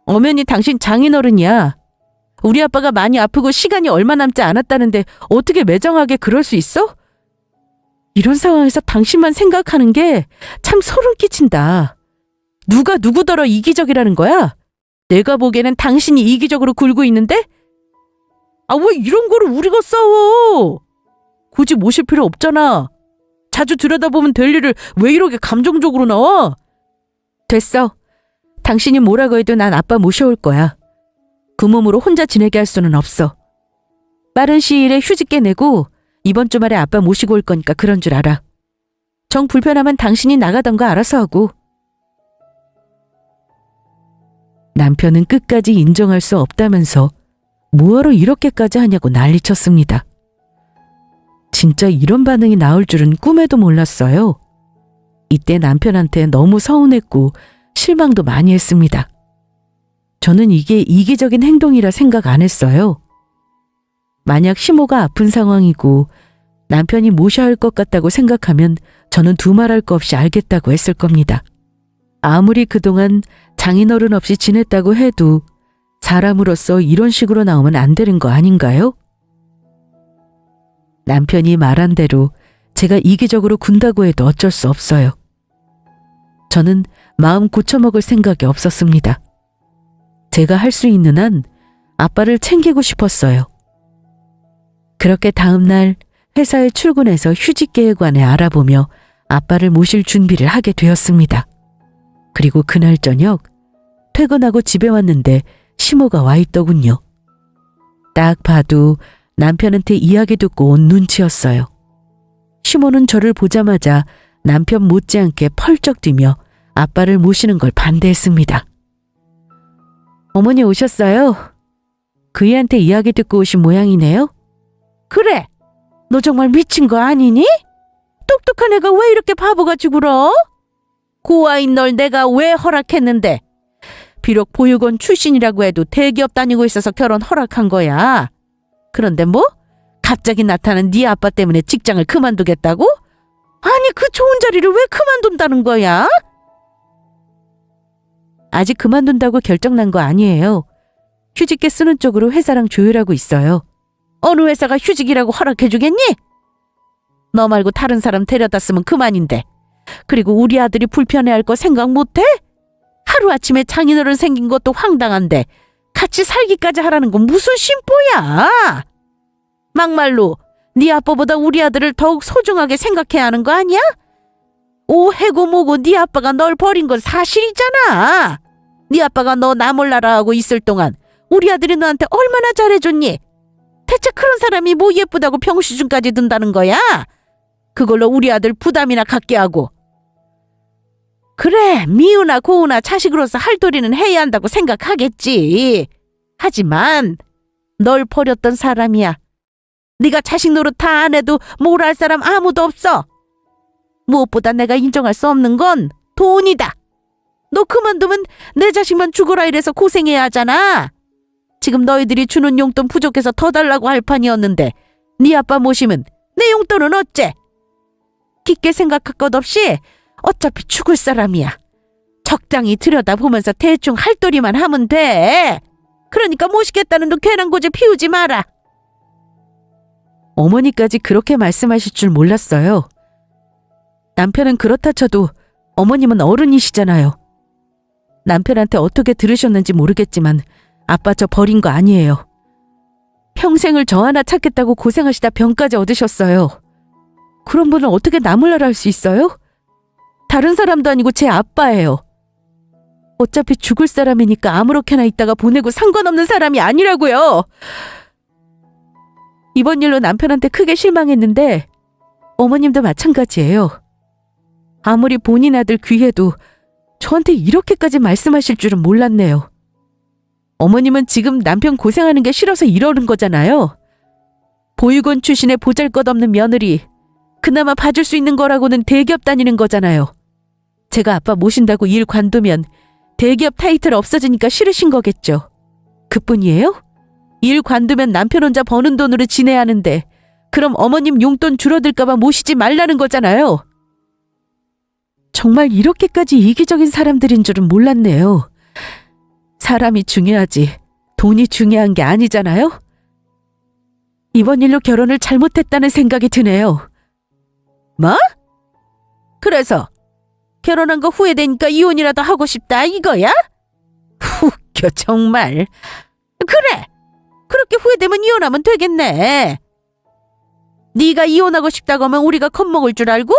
엄연히 당신 장인어른이야. 우리 아빠가 많이 아프고 시간이 얼마 남지 않았다는데 어떻게 매정하게 그럴 수 있어? 이런 상황에서 당신만 생각하는 게 참 소름 끼친다. 누가 누구더러 이기적이라는 거야? 내가 보기에는 당신이 이기적으로 굴고 있는데? 아, 왜 이런 거를 우리가 싸워? 굳이 모실 필요 없잖아. 자주 들여다보면 될 일을 왜 이렇게 감정적으로 나와? 됐어. 당신이 뭐라고 해도 난 아빠 모셔올 거야. 그 몸으로 혼자 지내게 할 수는 없어. 빠른 시일에 휴직 깨내고 이번 주말에 아빠 모시고 올 거니까 그런 줄 알아. 정 불편하면 당신이 나가던가 알아서 하고. 남편은 끝까지 인정할 수 없다면서 뭐하러 이렇게까지 하냐고 난리쳤습니다. 진짜 이런 반응이 나올 줄은 꿈에도 몰랐어요. 이때 남편한테 너무 서운했고 실망도 많이 했습니다. 저는 이게 이기적인 행동이라 생각 안 했어요. 만약 시모가 아픈 상황이고 남편이 모셔야 할 것 같다고 생각하면 저는 두말할 거 없이 알겠다고 했을 겁니다. 아무리 그동안 장인어른 없이 지냈다고 해도 사람으로서 이런 식으로 나오면 안 되는 거 아닌가요? 남편이 말한 대로 제가 이기적으로 군다고 해도 어쩔 수 없어요. 저는 마음 고쳐먹을 생각이 없었습니다. 제가 할 수 있는 한 아빠를 챙기고 싶었어요. 그렇게 다음 날 회사에 출근해서 휴직 계획안에 알아보며 아빠를 모실 준비를 하게 되었습니다. 그리고 그날 저녁 퇴근하고 집에 왔는데 시모가 와 있더군요. 딱 봐도 남편한테 이야기 듣고 온 눈치였어요. 시모는 저를 보자마자 남편 못지않게 펄쩍 뛰며 아빠를 모시는 걸 반대했습니다. 어머니 오셨어요? 그이한테 이야기 듣고 오신 모양이네요? 그래, 너 정말 미친 거 아니니? 똑똑한 애가 왜 이렇게 바보같이 굴어? 고아인 널 내가 왜 허락했는데? 비록 보육원 출신이라고 해도 대기업 다니고 있어서 결혼 허락한 거야. 그런데 뭐? 갑자기 나타난 네 아빠 때문에 직장을 그만두겠다고? 아니, 그 좋은 자리를 왜 그만둔다는 거야? 아직 그만둔다고 결정난 거 아니에요. 휴직계 쓰는 쪽으로 회사랑 조율하고 있어요. 어느 회사가 휴직이라고 허락해주겠니? 너 말고 다른 사람 데려다 쓰면 그만인데. 그리고 우리 아들이 불편해할 거 생각 못해? 하루아침에 장인어른 생긴 것도 황당한데 같이 살기까지 하라는 건 무슨 심보야? 막말로 네 아빠보다 우리 아들을 더욱 소중하게 생각해야 하는 거 아니야? 오해고 뭐고 네 아빠가 널 버린 건 사실이잖아. 네 아빠가 너 나 몰라라 하고 있을 동안 우리 아들이 너한테 얼마나 잘해줬니? 대체 그런 사람이 뭐 예쁘다고 병수준까지 든다는 거야? 그걸로 우리 아들 부담이나 갖게 하고. 그래, 미우나 고우나 자식으로서 할 도리는 해야 한다고 생각하겠지. 하지만 널 버렸던 사람이야. 네가 자식 노릇 다 안 해도 뭘 할 사람 아무도 없어. 무엇보다 내가 인정할 수 없는 건 돈이다. 너 그만두면 내 자식만 죽어라 이래서 고생해야 하잖아. 지금 너희들이 주는 용돈 부족해서 더 달라고 할 판이었는데 네 아빠 모시면 내 용돈은 어째? 깊게 생각할 것 없이 어차피 죽을 사람이야. 적당히 들여다보면서 대충 할도리만 하면 돼. 그러니까 모시겠다는 둥 괜한 고집 피우지 마라. 어머니까지 그렇게 말씀하실 줄 몰랐어요. 남편은 그렇다 쳐도 어머님은 어른이시잖아요. 남편한테 어떻게 들으셨는지 모르겠지만 아빠 저 버린 거 아니에요. 평생을 저 하나 찾겠다고 고생하시다 병까지 얻으셨어요. 그런 분을 어떻게 나몰라라 할 수 있어요? 다른 사람도 아니고 제 아빠예요. 어차피 죽을 사람이니까 아무렇게나 있다가 보내고 상관없는 사람이 아니라고요. 이번 일로 남편한테 크게 실망했는데 어머님도 마찬가지예요. 아무리 본인 아들 귀해도 저한테 이렇게까지 말씀하실 줄은 몰랐네요. 어머님은 지금 남편 고생하는 게 싫어서 이러는 거잖아요. 보육원 출신의 보잘것없는 며느리, 그나마 봐줄 수 있는 거라고는 대기업 다니는 거잖아요. 제가 아빠 모신다고 일 관두면 대기업 타이틀 없어지니까 싫으신 거겠죠. 그뿐이에요? 일 관두면 남편 혼자 버는 돈으로 지내야 하는데 그럼 어머님 용돈 줄어들까봐 모시지 말라는 거잖아요. 정말 이렇게까지 이기적인 사람들인 줄은 몰랐네요. 사람이 중요하지 돈이 중요한 게 아니잖아요. 이번 일로 결혼을 잘못했다는 생각이 드네요. 뭐? 그래서 결혼한 거 후회되니까 이혼이라도 하고 싶다 이거야? 웃겨 정말. 그래! 그렇게 후회되면 이혼하면 되겠네. 네가 이혼하고 싶다고 하면 우리가 겁먹을 줄 알고?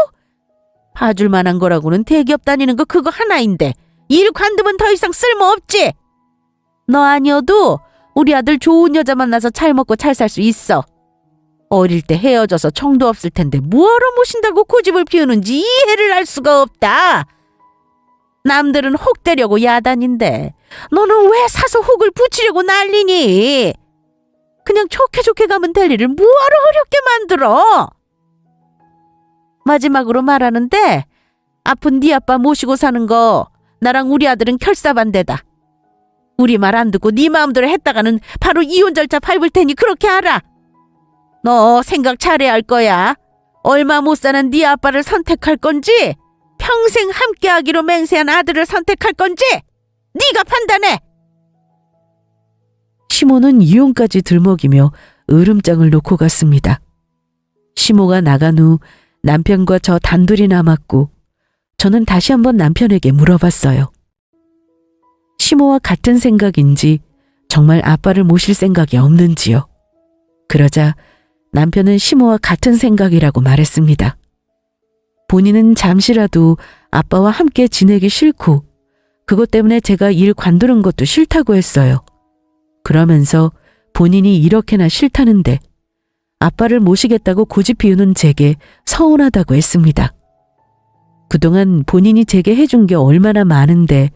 봐줄 만한 거라고는 대기업 다니는 거 그거 하나인데 일 관두면 더 이상 쓸모없지? 너 아니어도 우리 아들 좋은 여자 만나서 잘 먹고 잘 살 수 있어. 어릴 때 헤어져서 정도 없을 텐데 뭐하러 모신다고 고집을 피우는지 이해를 할 수가 없다. 남들은 혹 되려고 야단인데 너는 왜 사서 혹을 붙이려고 난리니? 그냥 좋게 좋게 가면 될 일을 뭐하러 어렵게 만들어? 마지막으로 말하는데 아픈 네 아빠 모시고 사는 거 나랑 우리 아들은 결사반대다. 우리 말 안 듣고 네 마음대로 했다가는 바로 이혼 절차 밟을 테니 그렇게 알아. 너 생각 잘해야 할 거야. 얼마 못 사는 네 아빠를 선택할 건지 평생 함께하기로 맹세한 아들을 선택할 건지 네가 판단해. 시모는 이혼까지 들먹이며 으름장을 놓고 갔습니다. 시모가 나간 후 남편과 저 단둘이 남았고 저는 다시 한번 남편에게 물어봤어요. 시모와 같은 생각인지 정말 아빠를 모실 생각이 없는지요. 그러자 남편은 시모와 같은 생각이라고 말했습니다. 본인은 잠시라도 아빠와 함께 지내기 싫고 그것 때문에 제가 일 관두는 것도 싫다고 했어요. 그러면서 본인이 이렇게나 싫다는데 아빠를 모시겠다고 고집 피우는 제게 서운하다고 했습니다. 그동안 본인이 제게 해준 게 얼마나 많은데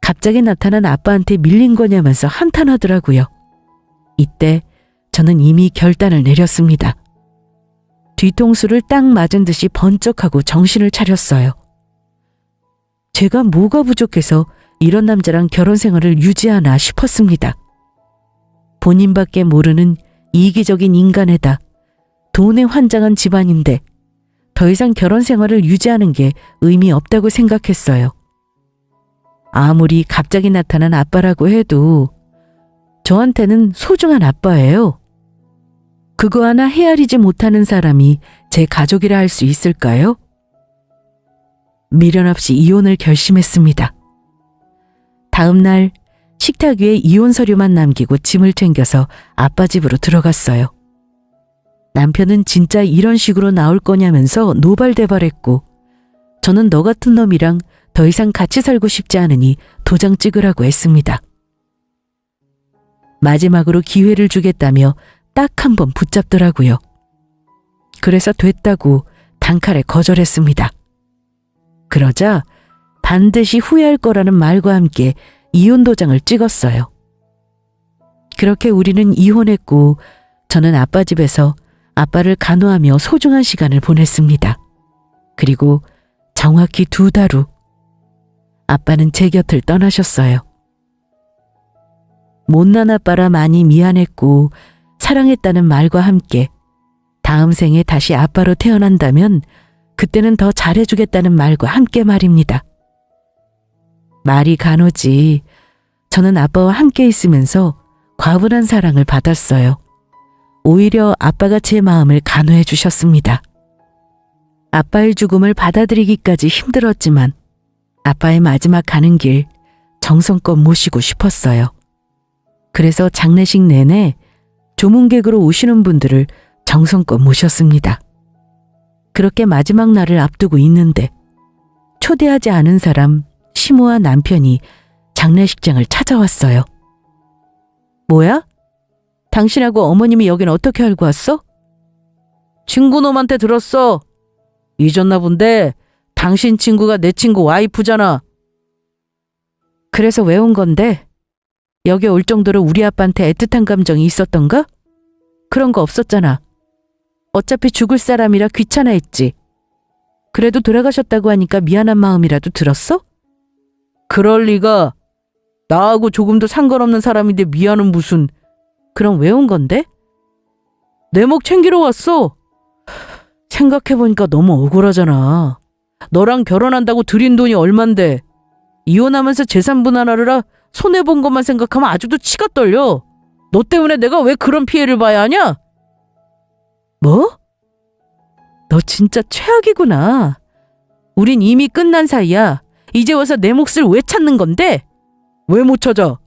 갑자기 나타난 아빠한테 밀린 거냐면서 한탄하더라고요. 이때 저는 이미 결단을 내렸습니다. 뒤통수를 딱 맞은 듯이 번쩍하고 정신을 차렸어요. 제가 뭐가 부족해서 이런 남자랑 결혼 생활을 유지하나 싶었습니다. 본인밖에 모르는 이기적인 인간에다 돈에 환장한 집안인데 더 이상 결혼 생활을 유지하는 게 의미 없다고 생각했어요. 아무리 갑자기 나타난 아빠라고 해도 저한테는 소중한 아빠예요. 그거 하나 헤아리지 못하는 사람이 제 가족이라 할 수 있을까요? 미련 없이 이혼을 결심했습니다. 다음 날 식탁 위에 이혼 서류만 남기고 짐을 챙겨서 아빠 집으로 들어갔어요. 남편은 진짜 이런 식으로 나올 거냐면서 노발대발했고 저는 너 같은 놈이랑 더 이상 같이 살고 싶지 않으니 도장 찍으라고 했습니다. 마지막으로 기회를 주겠다며 딱 한 번 붙잡더라고요. 그래서 됐다고 단칼에 거절했습니다. 그러자 반드시 후회할 거라는 말과 함께 이혼 도장을 찍었어요. 그렇게 우리는 이혼했고 저는 아빠 집에서 아빠를 간호하며 소중한 시간을 보냈습니다. 그리고 정확히 2달 후 아빠는 제 곁을 떠나셨어요. 못난 아빠라 많이 미안했고 사랑했다는 말과 함께 다음 생에 다시 아빠로 태어난다면 그때는 더 잘해주겠다는 말과 함께 말입니다. 말이 간호지 저는 아빠와 함께 있으면서 과분한 사랑을 받았어요. 오히려 아빠가 제 마음을 간호해 주셨습니다. 아빠의 죽음을 받아들이기까지 힘들었지만 아빠의 마지막 가는 길 정성껏 모시고 싶었어요. 그래서 장례식 내내 조문객으로 오시는 분들을 정성껏 모셨습니다. 그렇게 마지막 날을 앞두고 있는데 초대하지 않은 사람 시모와 남편이 장례식장을 찾아왔어요. 뭐야? 당신하고 어머님이 여긴 어떻게 알고 왔어? 친구놈한테 들었어. 잊었나 본데
당신 친구가 내 친구 와이프잖아.
그래서 왜 온 건데? 여기 올 정도로 우리 아빠한테 애틋한 감정이 있었던가? 그런 거 없었잖아. 어차피 죽을 사람이라 귀찮아했지. 그래도 돌아가셨다고 하니까 미안한 마음이라도 들었어?
그럴 리가. 나하고 조금도 상관없는 사람인데 미안은 무슨.
그럼 왜 온 건데?
내 목 챙기러 왔어. 생각해보니까 너무 억울하잖아. 너랑 결혼한다고 들인 돈이 얼만데 이혼하면서 재산 분할하느라 손해본 것만 생각하면 아직도 치가 떨려. 너 때문에 내가 왜 그런 피해를 봐야 하냐?
뭐? 너 진짜 최악이구나. 우린 이미 끝난 사이야. 이제 와서 내 몫을 왜 찾는 건데?
왜 못 찾아?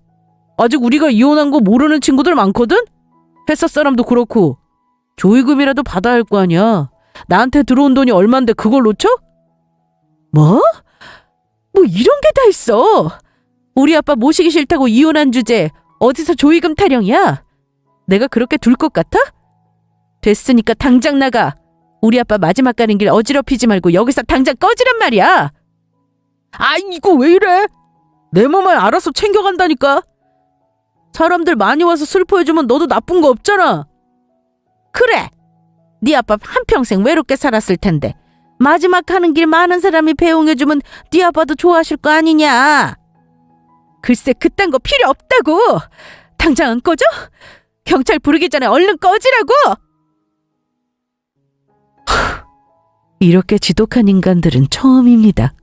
아직 우리가 이혼한 거 모르는 친구들 많거든? 회사 사람도 그렇고. 조의금이라도 받아야 할 거 아니야. 나한테 들어온 돈이 얼만데 그걸 놓쳐?
뭐? 뭐 이런 게 다 있어. 우리 아빠 모시기 싫다고 이혼한 주제 어디서 조의금 타령이야? 내가 그렇게 둘 것 같아? 됐으니까 당장 나가. 우리 아빠 마지막 가는 길 어지럽히지 말고 여기서 당장 꺼지란 말이야.
아, 이거 왜 이래? 내 몸을 알아서 챙겨간다니까. 사람들 많이 와서 슬퍼해주면 너도 나쁜 거 없잖아.
그래. 네 아빠 한평생 외롭게 살았을 텐데 마지막 가는 길 많은 사람이 배웅해주면 네 아빠도 좋아하실 거 아니냐. 글쎄 그딴 거 필요 없다고. 당장 안 꺼져? 경찰 부르기 전에 얼른 꺼지라고. 이렇게 지독한 인간들은 처음입니다.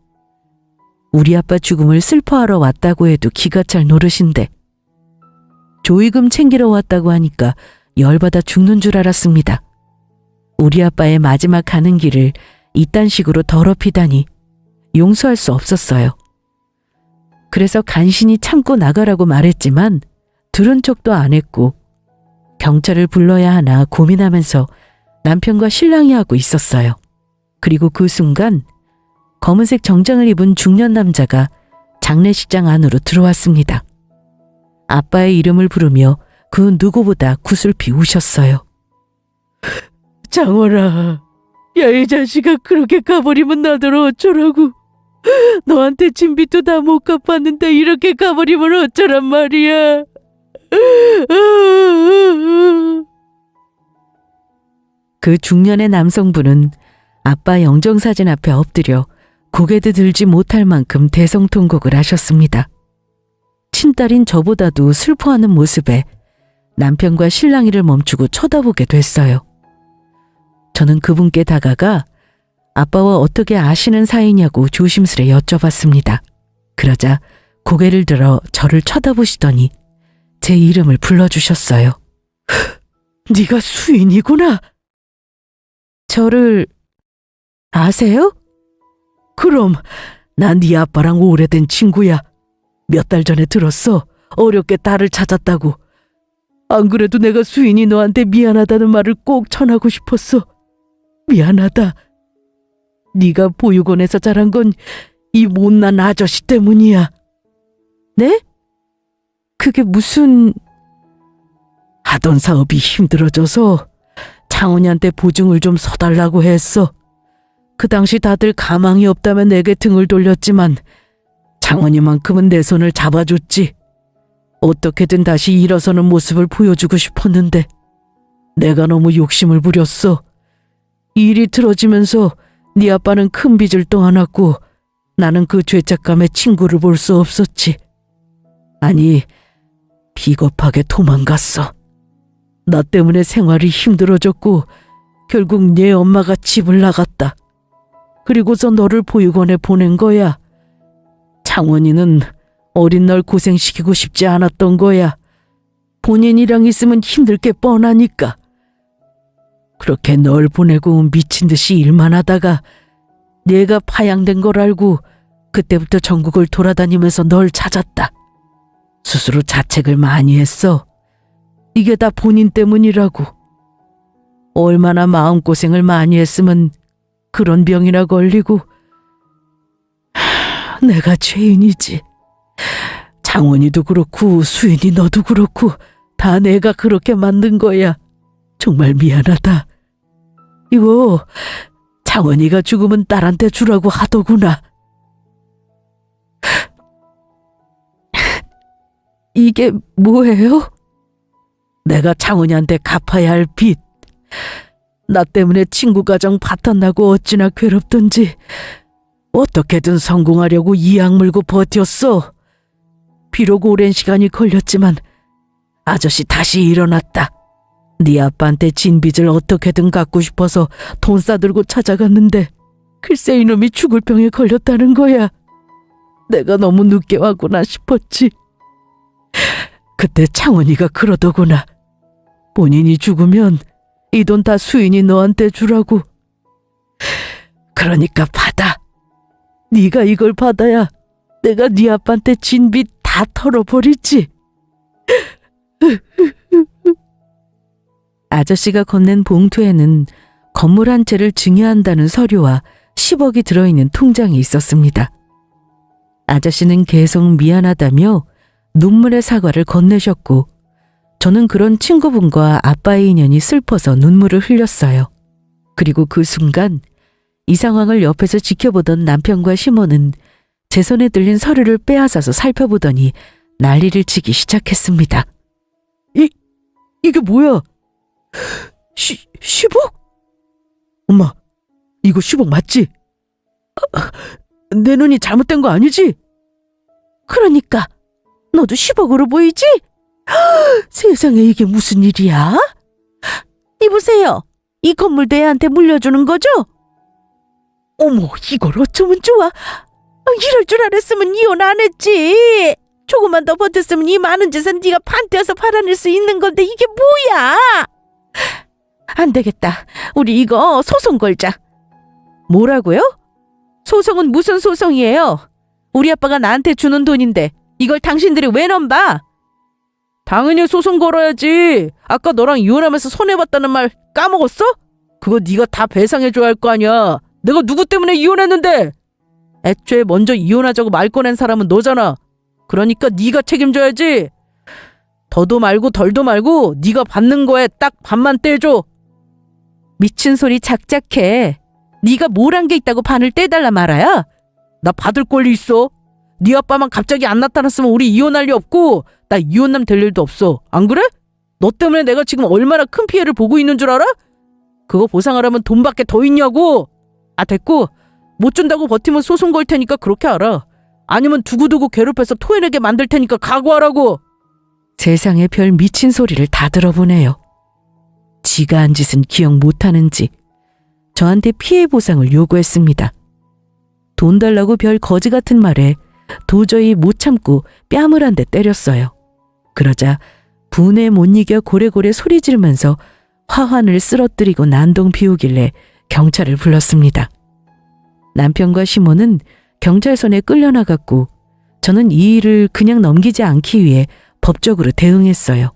우리 아빠 죽음을 슬퍼하러 왔다고 해도 기가 찰 노릇인데 조의금 챙기러 왔다고 하니까 열받아 죽는 줄 알았습니다. 우리 아빠의 마지막 가는 길을 이딴 식으로 더럽히다니 용서할 수 없었어요. 그래서 간신히 참고 나가라고 말했지만 들은 척도 안 했고 경찰을 불러야 하나 고민하면서 남편과 신랑이 하고 있었어요. 그리고 그 순간 검은색 정장을 입은 중년 남자가 장례식장 안으로 들어왔습니다. 아빠의 이름을 부르며 그 누구보다 구슬피 우셨어요.
장원아, 야, 이 자식아, 그렇게 가버리면 나더러 어쩌라고. 너한테 진빚도 다 못 갚았는데 이렇게 가버리면 어쩌란 말이야.
그 중년의 남성분은 아빠 영정사진 앞에 엎드려 고개도 들지 못할 만큼 대성통곡을 하셨습니다. 친딸인 저보다도 슬퍼하는 모습에 남편과 신랑이를 멈추고 쳐다보게 됐어요. 저는 그분께 다가가 아빠와 어떻게 아시는 사이냐고 조심스레 여쭤봤습니다. 그러자 고개를 들어 저를 쳐다보시더니 제 이름을 불러주셨어요.
네가 수인이구나.
저를 아세요?
그럼 난 네 아빠랑 오래된 친구야. 몇 달 전에 들었어. 어렵게 딸을 찾았다고. 안 그래도 내가 수인이 너한테 미안하다는 말을 꼭 전하고 싶었어. 미안하다. 네가 보육원에서 자란 건 이 못난 아저씨 때문이야.
네? 그게 무슨...
하던 사업이 힘들어져서 장훈이한테 보증을 좀 서달라고 했어. 그 당시 다들 가망이 없다면 내게 등을 돌렸지만 장훈이만큼은 내 손을 잡아줬지. 어떻게든 다시 일어서는 모습을 보여주고 싶었는데 내가 너무 욕심을 부렸어. 일이 틀어지면서 네 아빠는 큰 빚을 떠안았고 나는 그 죄책감에 친구를 볼 수 없었지. 아니, 비겁하게 도망갔어. 나 때문에 생활이 힘들어졌고 결국 네 엄마가 집을 나갔다. 그리고서 너를 보육원에 보낸 거야. 창원이는 어린 날 고생시키고 싶지 않았던 거야. 본인이랑 있으면 힘들 게 뻔하니까. 그렇게 널 보내고 미친 듯이 일만 하다가 내가 파양된 걸 알고 그때부터 전국을 돌아다니면서 널 찾았다. 스스로 자책을 많이 했어. 이게 다 본인 때문이라고. 얼마나 마음고생을 많이 했으면 그런 병이나 걸리고. 내가 죄인이지. 장원이도 그렇고 수인이 너도 그렇고 다 내가 그렇게 만든 거야. 정말 미안하다. 이거 창원이가 죽으면 딸한테 주라고 하더구나. 이게 뭐예요? 내가 창원이한테 갚아야 할 빚. 나 때문에 친구 가정 파탄나고 어찌나 괴롭던지 어떻게든 성공하려고 이 악물고 버텼어. 비록 오랜 시간이 걸렸지만 아저씨 다시 일어났다. 네 아빠한테 진 빚을 어떻게든 갚고 싶어서 돈 싸들고 찾아갔는데 글쎄 이놈이 죽을 병에 걸렸다는 거야. 내가 너무 늦게 왔구나 싶었지. 그때 창원이가 그러더구나. 본인이 죽으면 이 돈 다 수인이 너한테 주라고. 그러니까 받아. 네가 이걸 받아야 내가 네 아빠한테 진 빚 다 털어버리지.
아저씨가 건넨 봉투에는 건물 한 채를 증여한다는 서류와 10억이 들어있는 통장이 있었습니다. 아저씨는 계속 미안하다며 눈물의 사과를 건네셨고 저는 그런 친구분과 아빠의 인연이 슬퍼서 눈물을 흘렸어요. 그리고 그 순간 이 상황을 옆에서 지켜보던 남편과 시몬은 제 손에 들린 서류를 빼앗아서 살펴보더니 난리를 치기 시작했습니다.
이게 뭐야? 10억? 엄마, 이거 10억 맞지? 내 눈이 잘못된 거 아니지?
그러니까 너도 10억으로 보이지?
세상에 이게 무슨 일이야?
이보세요. 이 건물도 애한테 물려주는 거죠?
어머, 이걸 어쩌면 좋아?
이럴 줄 알았으면 이혼 안 했지. 조금만 더 버텼으면 이 많은 재산 네가 판떼어서 팔아낼 수 있는 건데 이게 뭐야? 안 되겠다. 우리 이거 소송 걸자. 뭐라고요? 소송은 무슨 소송이에요? 우리 아빠가 나한테 주는 돈인데 이걸 당신들이 왜 넘봐?
당연히 소송 걸어야지. 아까 너랑 이혼하면서 손해봤다는 말 까먹었어? 그거 네가 다 배상해줘야 할 거 아니야. 내가 누구 때문에 이혼했는데? 애초에 먼저 이혼하자고 말 꺼낸 사람은 너잖아. 그러니까 네가 책임져야지. 더도 말고 덜도 말고 네가 받는 거에 딱 반만 떼줘.
미친 소리 작작해. 네가 뭘 한 게 있다고 반을 떼달라 말아야?
나 받을 권리 있어. 네 아빠만 갑자기 안 나타났으면 우리 이혼할 리 없고 나 이혼남 될 일도 없어. 안 그래? 너 때문에 내가 지금 얼마나 큰 피해를 보고 있는 줄 알아? 그거 보상하려면 돈밖에 더 있냐고. 아 됐고. 못 준다고 버티면 소송 걸 테니까 그렇게 알아. 아니면 두고두고 괴롭혀서 토해내게 만들 테니까 각오하라고.
세상에 별 미친 소리를 다 들어보네요. 지가 한 짓은 기억 못하는지 저한테 피해 보상을 요구했습니다. 돈 달라고 별 거지 같은 말에 도저히 못 참고 뺨을 한 대 때렸어요. 그러자 분에 못 이겨 고래고래 소리 지르면서 화환을 쓰러뜨리고 난동 피우길래 경찰을 불렀습니다. 남편과 시몬은 경찰선에 끌려나갔고 저는 이 일을 그냥 넘기지 않기 위해 법적으로 대응했어요.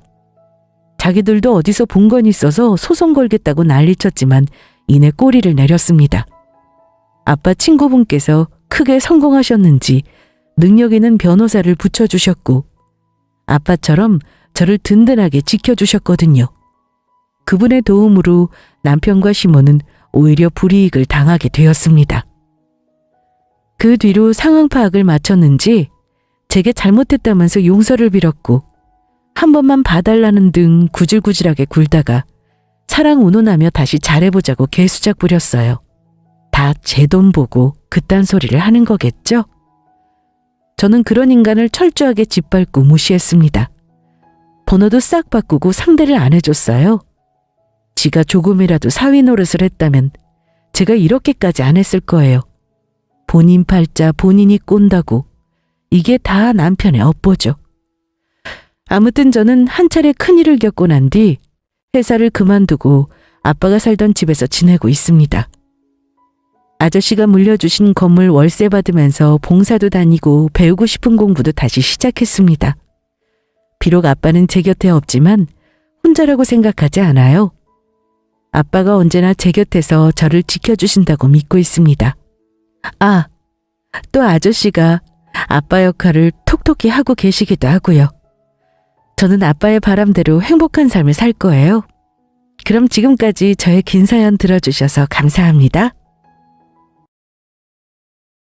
자기들도 어디서 본 건 있어서 소송 걸겠다고 난리쳤지만 이내 꼬리를 내렸습니다. 아빠 친구분께서 크게 성공하셨는지 능력 있는 변호사를 붙여주셨고 아빠처럼 저를 든든하게 지켜주셨거든요. 그분의 도움으로 남편과 시몬은 오히려 불이익을 당하게 되었습니다. 그 뒤로 상황 파악을 마쳤는지 제게 잘못했다면서 용서를 빌었고 한 번만 봐달라는 등 구질구질하게 굴다가 사랑 운운하며 다시 잘해보자고 개수작 부렸어요. 다 제 돈 보고 그딴 소리를 하는 거겠죠? 저는 그런 인간을 철저하게 짓밟고 무시했습니다. 번호도 싹 바꾸고 상대를 안 해줬어요. 지가 조금이라도 사위 노릇을 했다면 제가 이렇게까지 안 했을 거예요. 본인 팔자 본인이 꼰다고 이게 다 남편의 업보죠. 아무튼 저는 한 차례 큰일을 겪고 난 뒤 회사를 그만두고 아빠가 살던 집에서 지내고 있습니다. 아저씨가 물려주신 건물 월세 받으면서 봉사도 다니고 배우고 싶은 공부도 다시 시작했습니다. 비록 아빠는 제 곁에 없지만 혼자라고 생각하지 않아요. 아빠가 언제나 제 곁에서 저를 지켜주신다고 믿고 있습니다. 아, 또 아저씨가 아빠 역할을 톡톡히 하고 계시기도 하고요. 저는 아빠의 바람대로 행복한 삶을 살 거예요. 그럼 지금까지 저의 긴 사연 들어주셔서 감사합니다.